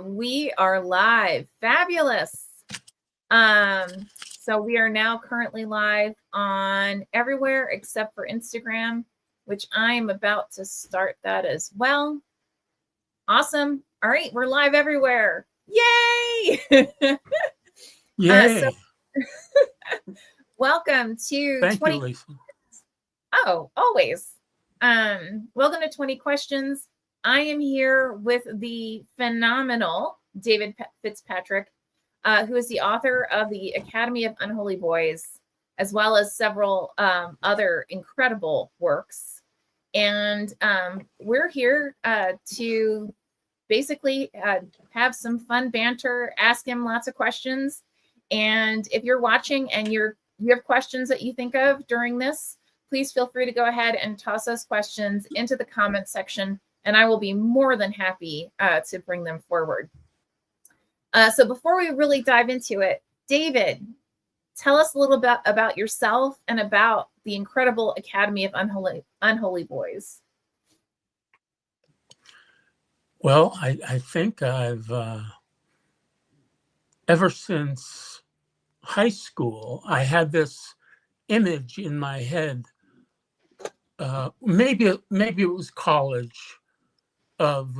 We are live. Fabulous. So we are now currently live on everywhere except for Instagram, which I'm about to start that as well. Awesome. All right, we're live everywhere. Yay! Yay. Welcome to Thank 20. You, Lisa. Oh, always. Welcome to 20 Questions. I am here with the phenomenal David Fitzpatrick, who is the author of the Academy of Unholy Boys, as well as several other incredible works. And we're here to basically have some fun banter, ask him lots of questions. And if you're watching and you have questions that you think of during this, please feel free to go ahead and toss those questions into the comment section, and I will be more than happy to bring them forward. So before we really dive into it, David, tell us a little bit about yourself and about the incredible Academy of Unholy Boys. Well, I think I've, ever since high school, I had this image in my head. Maybe it was college, of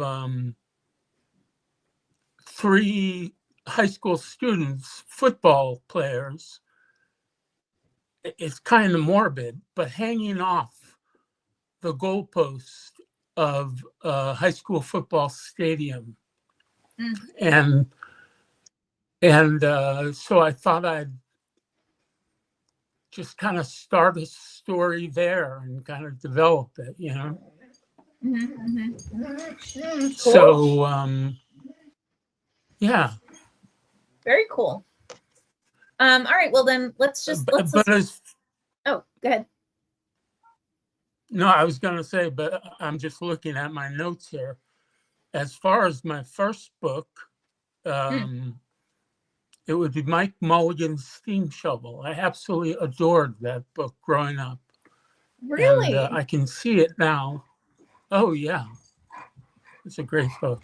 3 high school students, football players. It's kind of morbid, but hanging off the goalpost of a high school football stadium. And so I thought I'd just kind of start a story there and kind of develop it, you know. Cool. So, yeah. Very cool. All right. Well, then let's. Oh, go ahead. No, I was going to say, but I'm just looking at my notes here. As far as my first book, it would be Mike Mulligan's Steam Shovel. I absolutely adored that book growing up. Really? And I can see it now. Oh, yeah. It's a great book.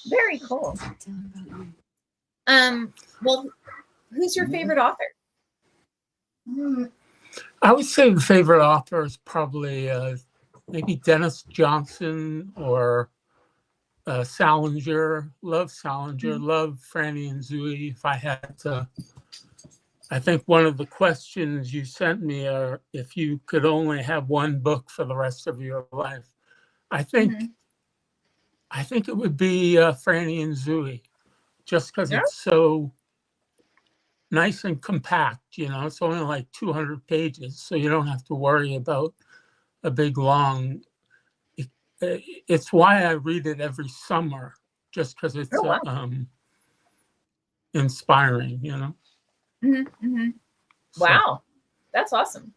Very cool. Well, who's your favorite author? I would say the favorite author is probably maybe Dennis Johnson or Salinger. Love Salinger. Love Franny and Zooey. If I had to, I think one of the questions you sent me are if you could only have one book for the rest of your life. I think it would be Franny and Zooey, just because it's so nice and compact. You know, it's only like 200 pages, so you don't have to worry about a big long. It's why I read it every summer, just because it's inspiring. You know. Wow, that's awesome.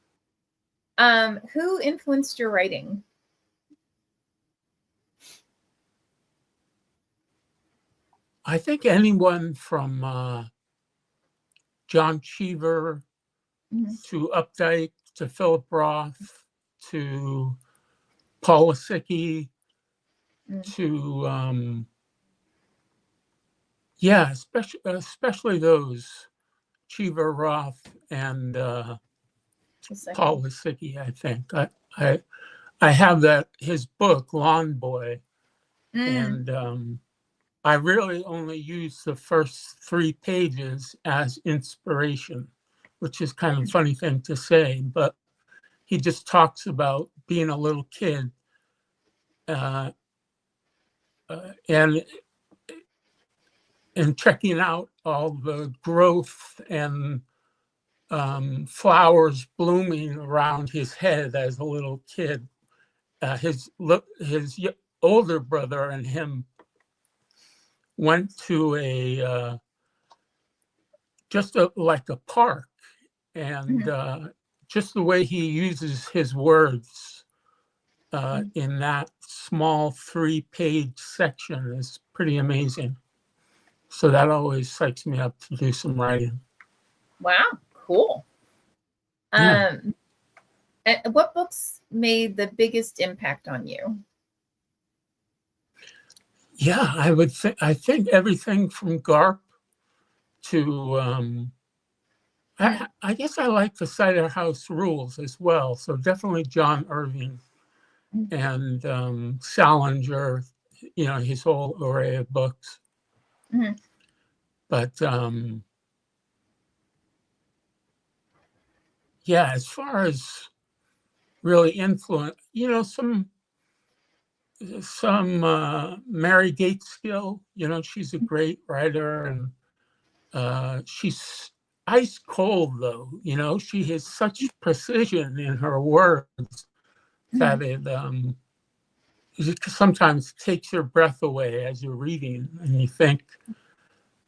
Who influenced your writing? I think anyone from John Cheever to Updike to Philip Roth to Paul Lisicky to especially those Cheever, Roth, and Paul Lisicky. I think I have his book Lawn Boy, and I really only use the first 3 pages as inspiration, which is kind of a funny thing to say, but he just talks about being a little kid and checking out all the growth and flowers blooming around his head as a little kid. His older brother and him went to like a park, and just the way he uses his words in that small 3-page section is pretty amazing. So that always psychs me up to do some writing. Wow, cool. Yeah. And what books made the biggest impact on you? Yeah, I think everything from Garp to I guess I like the Cider House Rules as well. So definitely John Irving and Salinger, his whole array of books. Mm-hmm. But yeah, as far as really influence, some Mary Gateskill, she's a great writer, and she's ice cold though. She has such precision in her words that it sometimes takes your breath away as you're reading, and you think,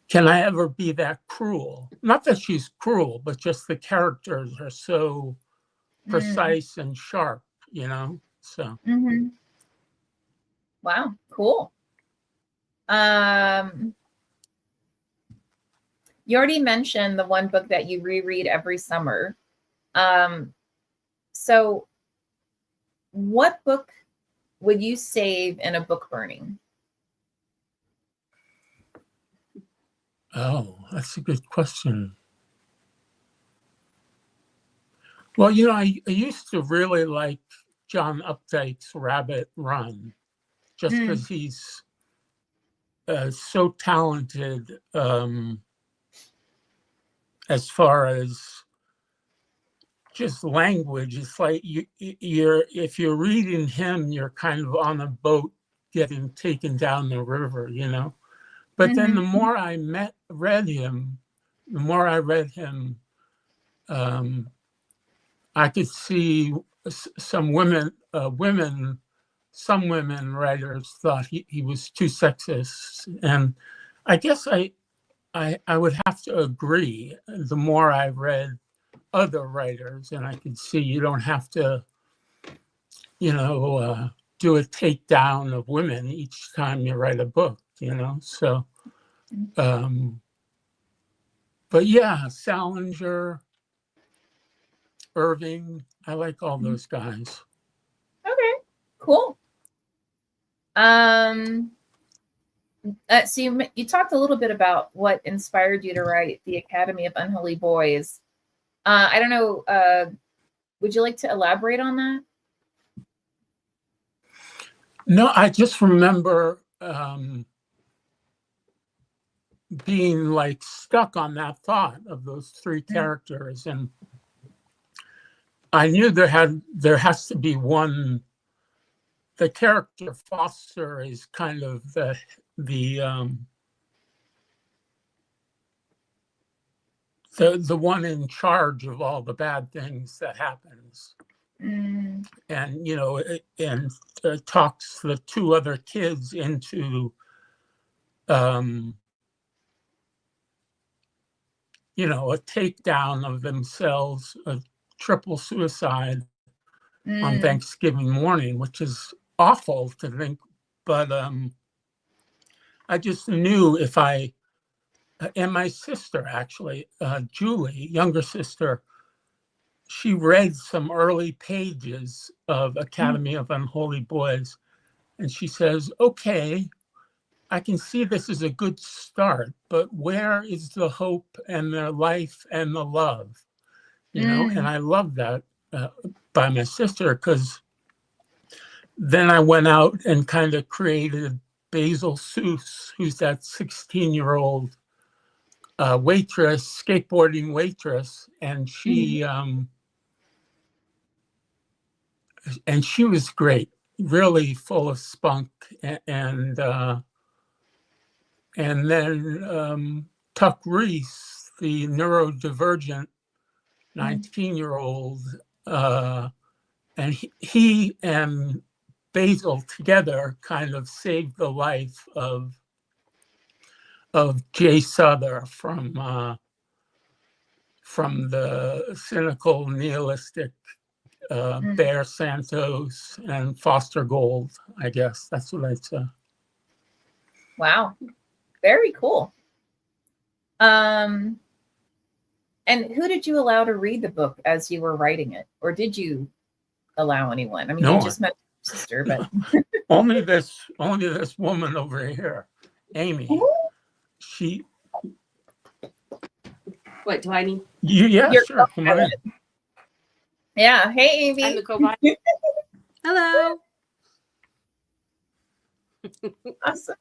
can I ever be that cruel? Not that she's cruel, but just the characters are so precise and sharp, So Mm-hmm. Wow, cool. You already mentioned the one book that you reread every summer. So what book would you save in a book burning? Oh, that's a good question. Well, I used to really like John Updike's Rabbit Run, just because he's so talented as far as just language. It's like if you're reading him, you're kind of on a boat getting taken down the river, But then the more I read him, I could see some women writers thought he was too sexist, and I guess I would have to agree. The more I read other writers, and I could see you don't have to, do a takedown of women each time you write a book, So, but yeah, Salinger, Irving, I like all those guys. Okay, cool. So you talked a little bit about what inspired you to write The Academy of Unholy Boys. I don't know. Would you like to elaborate on that? No, I just remember being like stuck on that thought of those three characters, and I knew there has to be one. The character Foster is kind of the one in charge of all the bad things that happens, and talks the two other kids into a takedown of themselves, a triple suicide on Thanksgiving morning, which is awful to think. But I just knew if and my sister, actually, Julie, younger sister, she read some early pages of Academy of Unholy Boys, and she says, okay, I can see this is a good start, but where is the hope and the life and the love? And I love that by my sister, because then I went out and kind of created Basil Seuss, who's that 16-year-old skateboarding waitress, and she was great, really full of spunk, and then Tuck Reese, the neurodivergent 19-year-old, and he and Basil together kind of saved the life of Jay Souther from the cynical, nihilistic Bear Santos and Foster Gold. I guess that's what I'd say. Wow, very cool. And who did you allow to read the book as you were writing it, or did you allow anyone? I mean, No you just met sister, but only this woman over here, Amy. She. What do I need? Yeah, You're sure. Come on in. yeah. Hey, I'm Amy. the co-pilot. Hello. Awesome.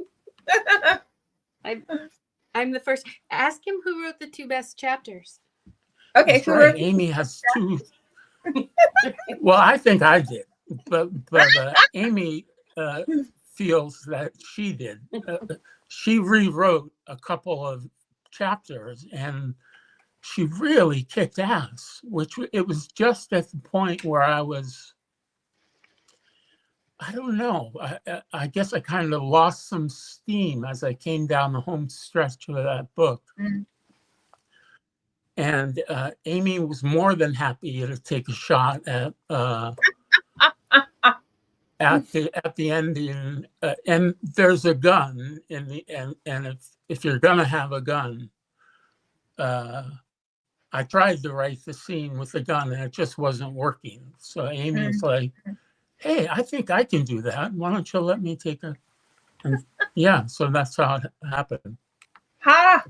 I'm the first. Ask him who wrote the 2 best chapters. Okay, That's who right. wrote Amy has 2. Well, I think I did, but Amy feels that she did. She rewrote a couple of chapters, and she really kicked ass. It was just at the point where I don't know. I guess I kind of lost some steam as I came down the home stretch of that book. Mm. And Amy was more than happy to take a shot at the ending. And there's a gun in the end. And if you're gonna have a gun, I tried to write the scene with the gun, and it just wasn't working. So Amy's like, "Hey, I think I can do that. Why don't you let me take a?" And yeah, so that's how it happened. Ha!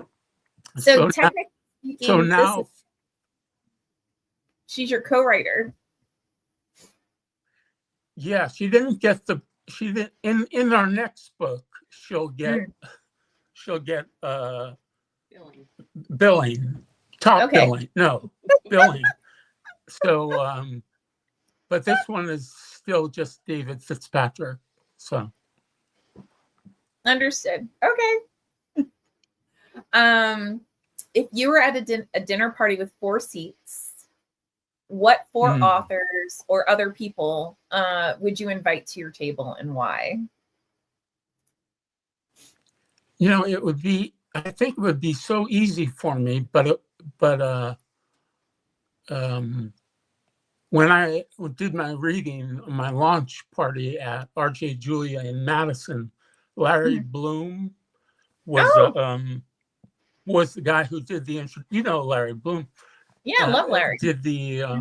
So technically speaking, so now she's your co-writer. yeah, she didn't in our next book she'll get billing, top billing. No, billing. So but this one is still just David Fitzpatrick. So Understood. Okay. If you were at a dinner party with 4 seats, what 4 authors or other people would you invite to your table, and why? It would be. I think it would be so easy for me, but when I did my reading, my launch party at R.J. Julia in Madison, Larry Bloom was the guy who did the intro. Larry Bloom. Yeah, I love Larry. Did the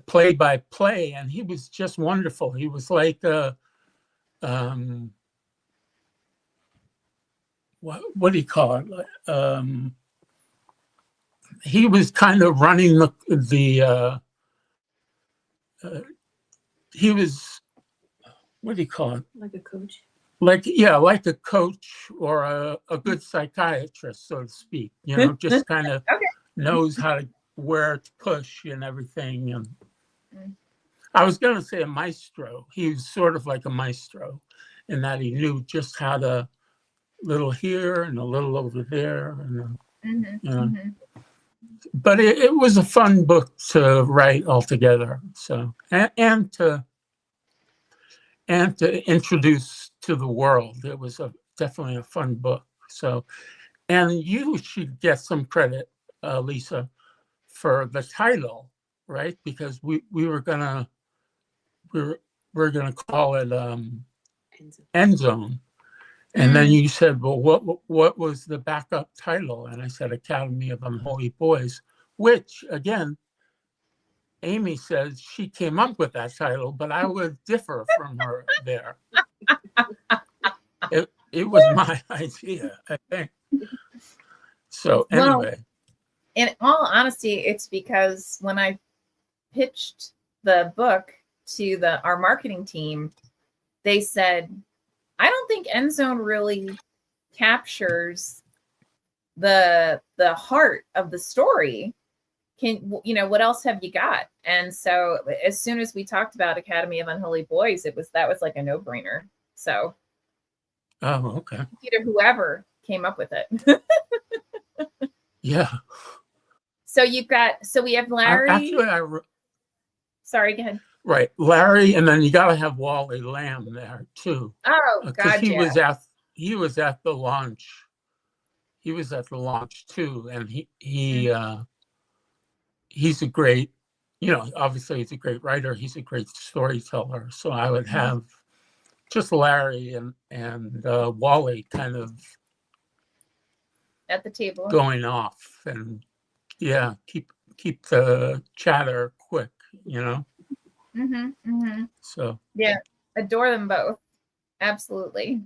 play-by-play, and he was just wonderful. He was like what do you call it? He was kind of running the he was, what do you call it? Like a coach? Like a coach or a good psychiatrist, so to speak. Just kind of knows where to push and everything. And I was going to say a maestro. He was sort of like a maestro in that he knew just how to little here and a little over there. And, But it was a fun book to write altogether. So and to introduce to the world. It was definitely a fun book. So, and you should get some credit, Lisa, for the title, right? Because we were gonna call it End Zone. And then you said, well, what was the backup title? And I said, Academy of Unholy Boys, which, again, Amy says she came up with that title, but I would differ from her there. It was my idea, I think. So anyway. Well, in all honesty, it's because when I pitched the book to our marketing team, they said, I don't think End Zone really captures the heart of the story. What else have you got? And so as soon as we talked about Academy of Unholy Boys, that was like a no-brainer. So okay. Whoever came up with it. Yeah. So we have Larry. Sorry, go ahead. Right, Larry, and then you got to have Wally Lamb there too. Oh, God, he was at the launch. He was at the launch too, and he's a great, obviously he's a great writer. He's a great storyteller. So I would have just Larry and Wally kind of at the table going off, and keep the chatter quick. So Yeah, adore them both. Absolutely.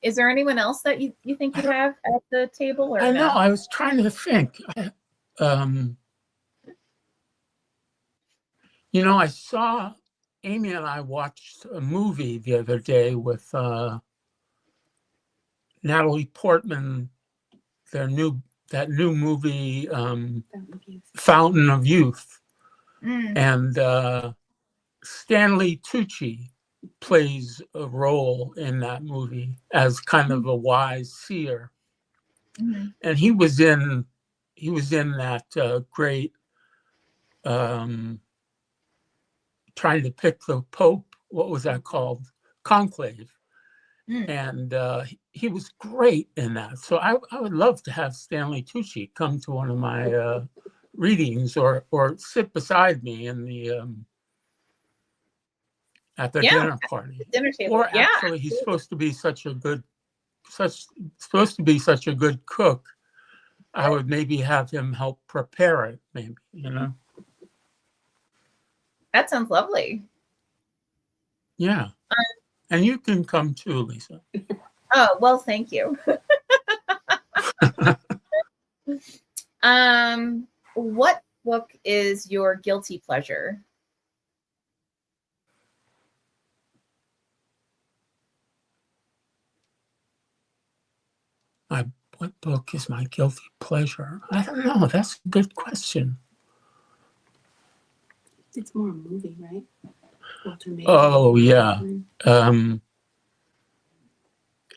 Is there anyone else that you think you'd have at the table or I no? know, I was trying to think. I saw Amy and I watched a movie the other day with Natalie Portman, that new movie, Fountain of Youth. And Stanley Tucci plays a role in that movie as kind of a wise seer. And he was in that great trying to pick the Pope. What was that called? Conclave. And he was great in that. So I would love to have Stanley Tucci come to one of my readings or sit beside me in the at the dinner party. Dinner table. Or actually, he's supposed to be such a good cook. I would maybe have him help prepare it. Maybe That sounds lovely. Yeah. And you can come too, Lisa. Oh, well, thank you. What book is your guilty pleasure? What book is my guilty pleasure? I don't know. That's a good question. It's more a movie, right? Oh, yeah.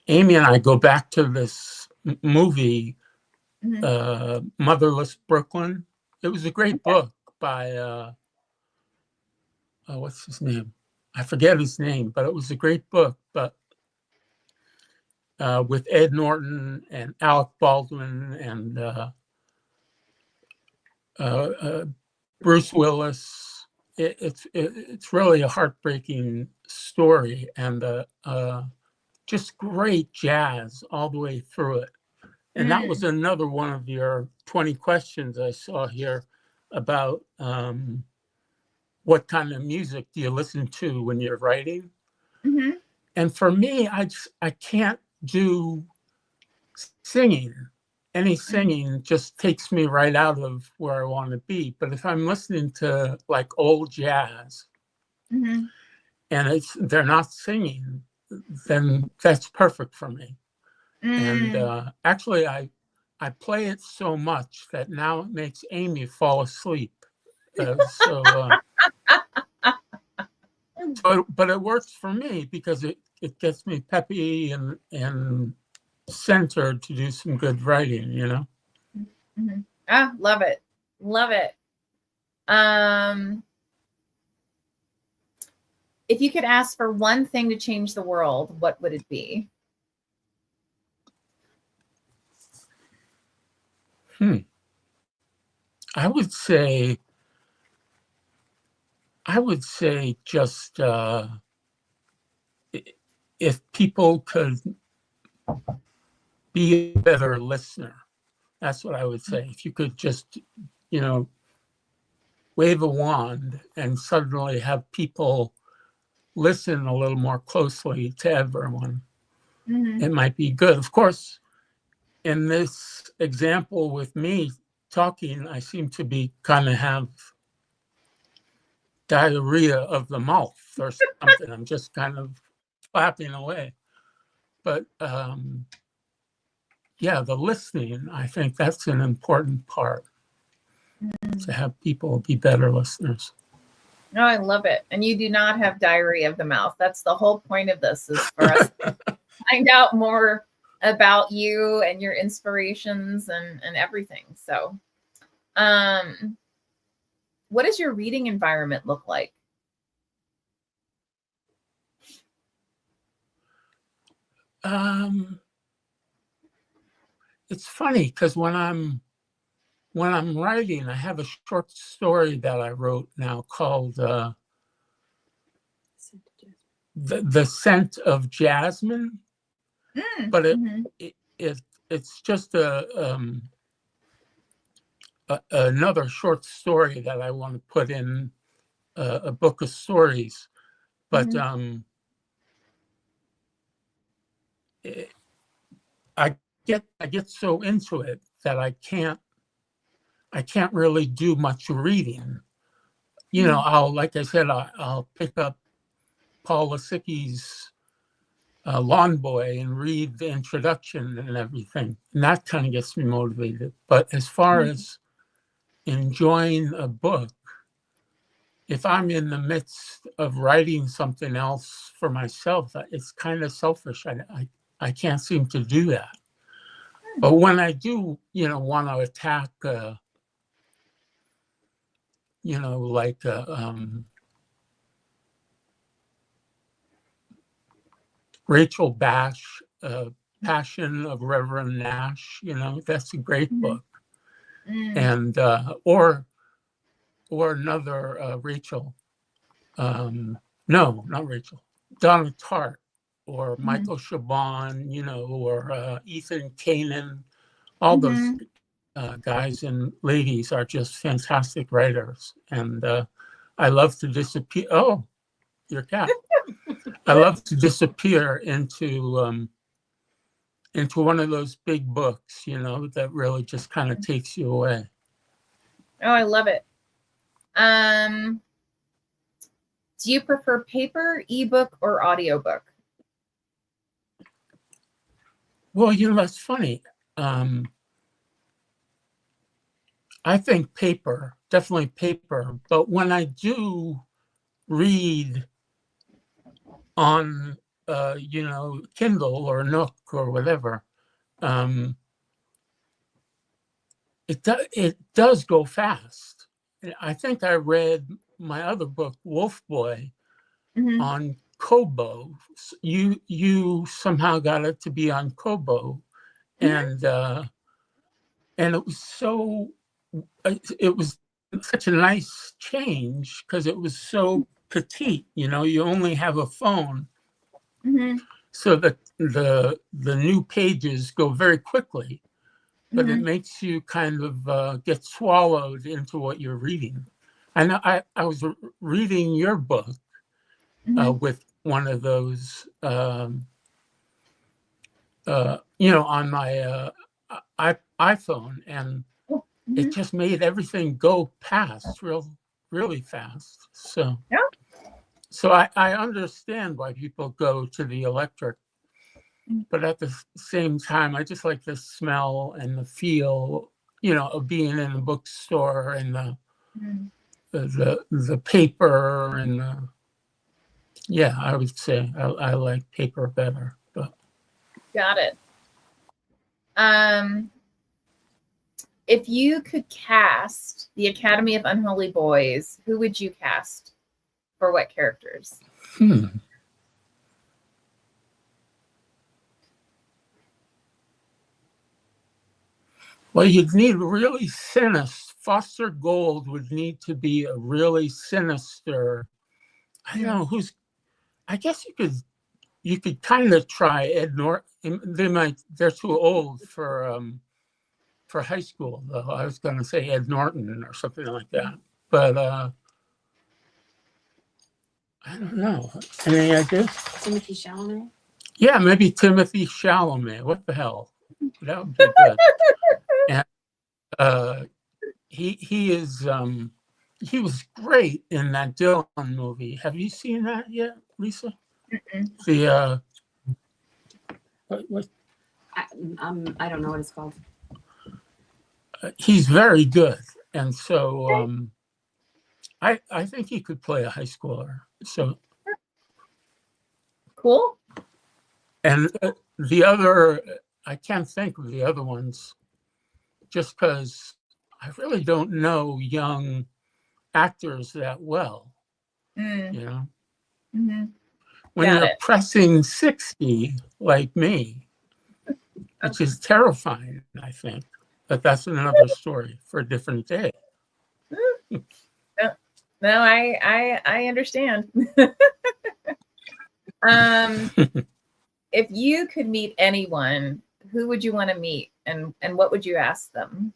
Amy and I go back to this movie, Motherless Brooklyn. It was a great book by, what's his name? I forget his name, but it was a great book. But with Ed Norton and Alec Baldwin and Bruce Willis, it's really a heartbreaking story, and just great jazz all the way through it. And that was another one of your 20 questions I saw here about what kind of music do you listen to when you're writing? And for me, I can't do singing. Any singing just takes me right out of where I want to be. But if I'm listening to like old jazz and they're not singing, then that's perfect for me. And actually, I play it so much that now it makes Amy fall asleep. But it works for me because it gets me peppy and centered to do some good writing, Ah, love it. Love it. If you could ask for one thing to change the world, what would it be? I would say just if people could be a better listener. That's what I would say. If you could just, wave a wand and suddenly have people listen a little more closely to everyone, it might be good. Of course, in this example with me talking, I seem to be kind of have diarrhea of the mouth or something. I'm just kind of flapping away. But the listening, I think that's an important part, to have people be better listeners. No, I love it. And you do not have diarrhea of the mouth. That's the whole point of this, is for us to find out more about you and your inspirations and everything. So, what does your reading environment look like? It's funny because when I'm writing, I have a short story that I wrote now called The Scent of Jasmine. But it's just another short story that I want to put in a book of stories, but I get so into it that I can't really do much reading. You know, like I said, I'll pick up Paul Lysicki's Lawn Boy and read the introduction and everything, and that kind of gets me motivated. But as far as enjoying a book, if I'm in the midst of writing something else for myself, it's kind of selfish. I can't seem to do that. But when I do, want to attack, like Rachel Bash, Passion of Reverend Nash, that's a great book. And or another Rachel, no, not Rachel, Donna Tartt, or Michael Chabon, or Ethan Kanan. All those guys and ladies are just fantastic writers. And I love to disappear. Oh, your cat. I love to disappear into one of those big books, that really just kind of takes you away. Oh, I love it. Do you prefer paper, ebook, or audiobook? Well, that's funny. I think paper, definitely paper. But when I do read on, Kindle or Nook or whatever, it does go fast. I think I read my other book, Wolf Boy, on Kobo. You somehow got it to be on Kobo, and it was such a nice change because it was so petite. You only have a phone, so that the new pages go very quickly, but it makes you kind of get swallowed into what you're reading. I know I was reading your book with one of those, on my iPhone, and it just made everything go past really fast. So, I understand why people go to the electric, but at the same time, I just like the smell and the feel, of being in a bookstore and the paper and I would say I like paper better. But got it. If you could cast the Academy of Unholy Boys, who would you cast for what characters? Well, you'd need really sinister. Foster Gold would need to be a really sinister. I don't know who's. I guess you could kind of try Ed Norton. They're too old for high school, though. I was going to say Ed Norton or something like that, but I don't know. Any ideas? Timothy Chalamet. Yeah, maybe Timothy Chalamet. What the hell? That would be good. And he is he was great in that Dylan movie. Have you seen that yet, Lisa? The what? I don't know what it's called. He's very good, and so I think he could play a high schooler. So Cool. And the other, I can't think of the other ones, just because I really don't know young actors that well. When you're pressing 60 like me, which is terrifying, I think. But that's another story for a different day. No, I understand. If you could meet anyone, who would you want to meet, and what would you ask them?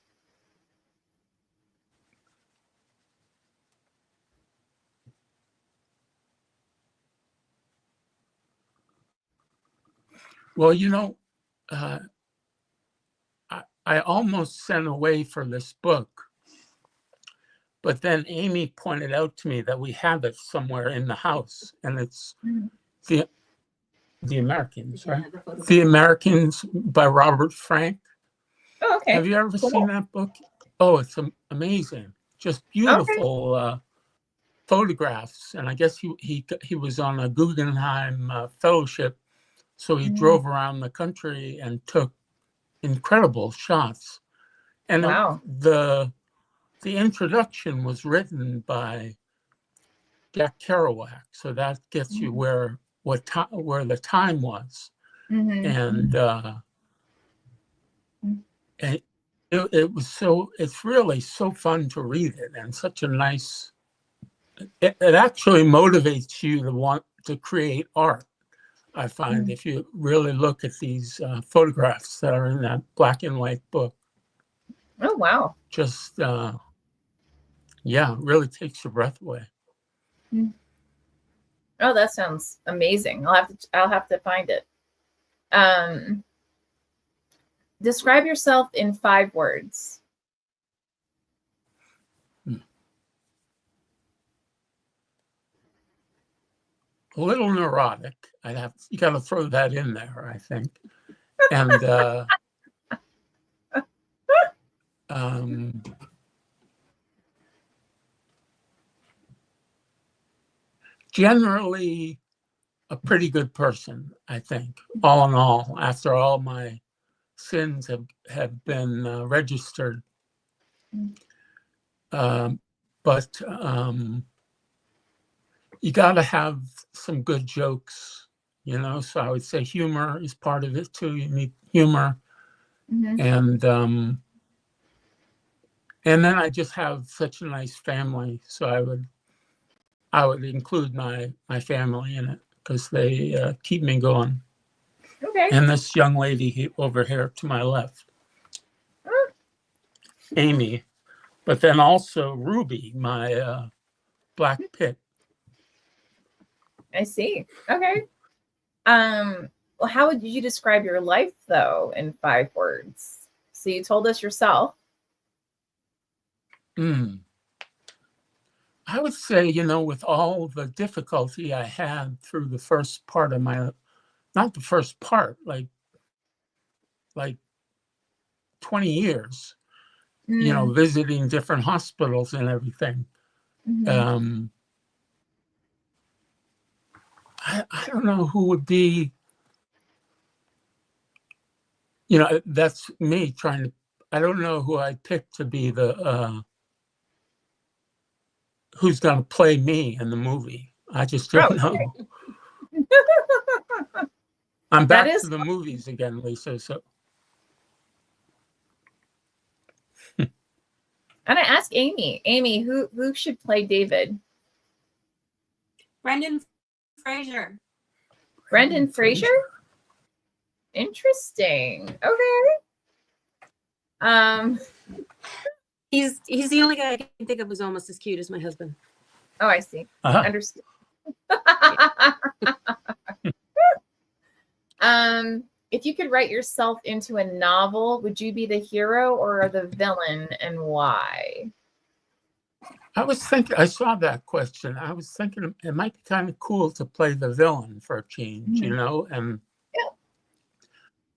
Well, I almost sent away for this book, but then Amy pointed out to me that we have it somewhere in the house, and it's the Americans, right? The Americans by Robert Frank. Oh, okay. Have you ever Cool. seen that book? Oh, it's amazing. Just beautiful photographs. And I guess he was on a Guggenheim fellowship, so he drove around the country and took incredible shots. And Wow. the introduction was written by Jack Kerouac, so that gets you where the time was, and it was it's really so fun to read it, and such a nice. It actually motivates you to want to create art. I find if you really look at these photographs that are in that black and white book. Oh, wow. Just really takes your breath away. Oh, that sounds amazing. I'll have to find it. Describe yourself in 5 words. A little neurotic. You got to throw that in there, I think. And generally a pretty good person, I think. All in all, after all my sins have been registered. But you got to have some good jokes, so I would say humor is part of it too. You need humor. And then I just have such a nice family, so I would include my family in it because they keep me going. Okay. And this young lady over here to my left, Amy, but then also Ruby, my black pit. I see. Okay. Well, how would you describe your life though in 5 words? So you told us yourself. I would say, with all the difficulty I had through the first part of not the first part, like 20 years, visiting different hospitals and everything. I don't know who would be, that's me I don't know who I'd pick to be who's going to play me in the movie. I just don't know. I'm back to the movies again, Lisa. So, and I ask Amy. Amy, who should play David? Brendan Fraser. Brendan Fraser? Interesting. Okay. He's the only guy I can think of who's almost as cute as my husband. Oh, I see. Understood. If you could write yourself into a novel, would you be the hero or the villain, and why? I saw that question. I was thinking it might be kind of cool to play the villain for a change, and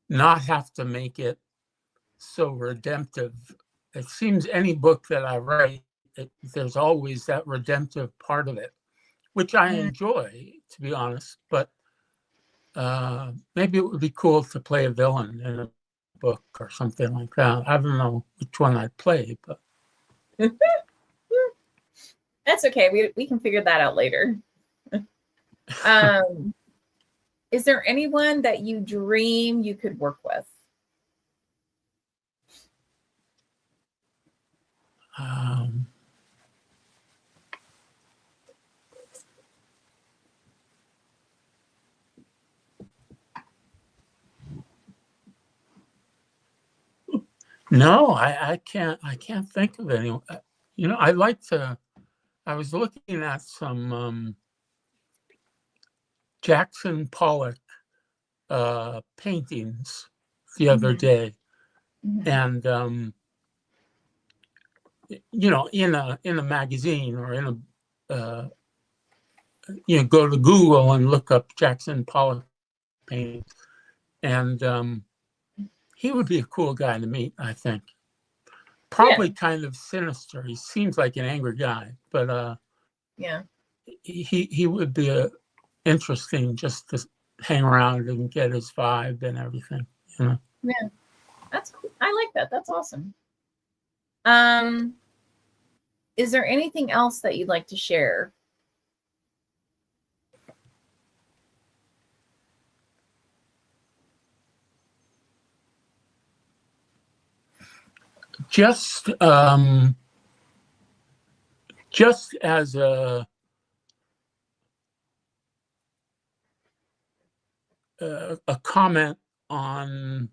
not have to make it so redemptive. It seems any book that I write, there's always that redemptive part of it, which I enjoy, to be honest. But maybe it would be cool to play a villain in a book or something like that. I don't know which one I'd play, but that's okay. We can figure that out later. Is there anyone that you dream you could work with? No, I can't think of anyone. I was looking at some Jackson Pollock paintings the other day, Mhm. and in a magazine or in a go to Google and look up Jackson Pollock painting, and he would be a cool guy to meet, I think. Probably kind of sinister. He seems like an angry guy, but Yeah. he would be interesting just to hang around and get his vibe and everything. Yeah. That's cool. I like that. That's awesome. Is there anything else that you'd like to share? Just as a comment on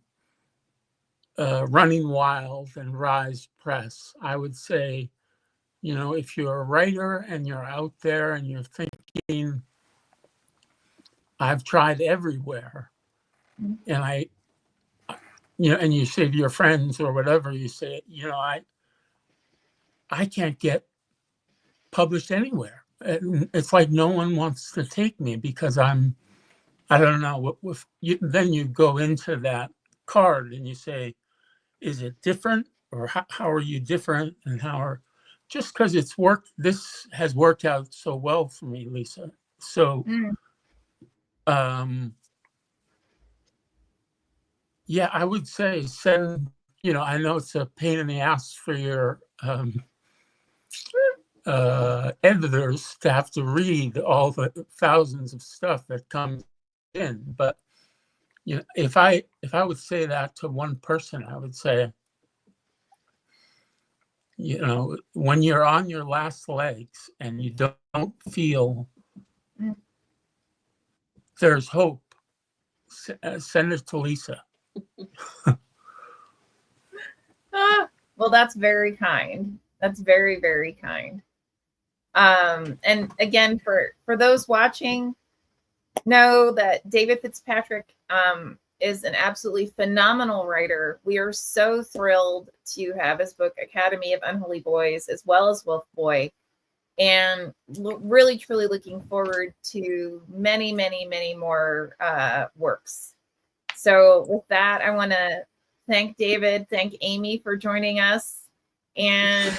Running Wild and Rise Press, I would say, if you're a writer and you're out there and you're thinking, I've tried everywhere, and and you say to your friends or whatever, you say, I can't get published anywhere. It's like no one wants to take me because I don't know. Then you go into that card and you say, is it different, or how are you different, and just because this has worked out so well for me, Lisa. So, yeah, I would say send, I know it's a pain in the ass for your editors to have to read all the thousands of stuff that comes in, but if I would say that to one person, I would say, when you're on your last legs and you don't feel there's hope, send it to Lisa. Well, that's very kind. That's very, very kind. And again, for those watching, know that David Fitzpatrick is an absolutely phenomenal writer. We are so thrilled to have his book Academy of Unholy Boys as well as Wolf Boy, and really truly looking forward to many, many, many more works. So with that, I want to thank David, thank Amy for joining us, and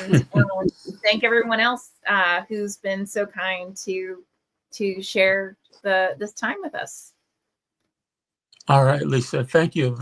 thank everyone else who's been so kind to share this time with us. All right, Lisa, thank you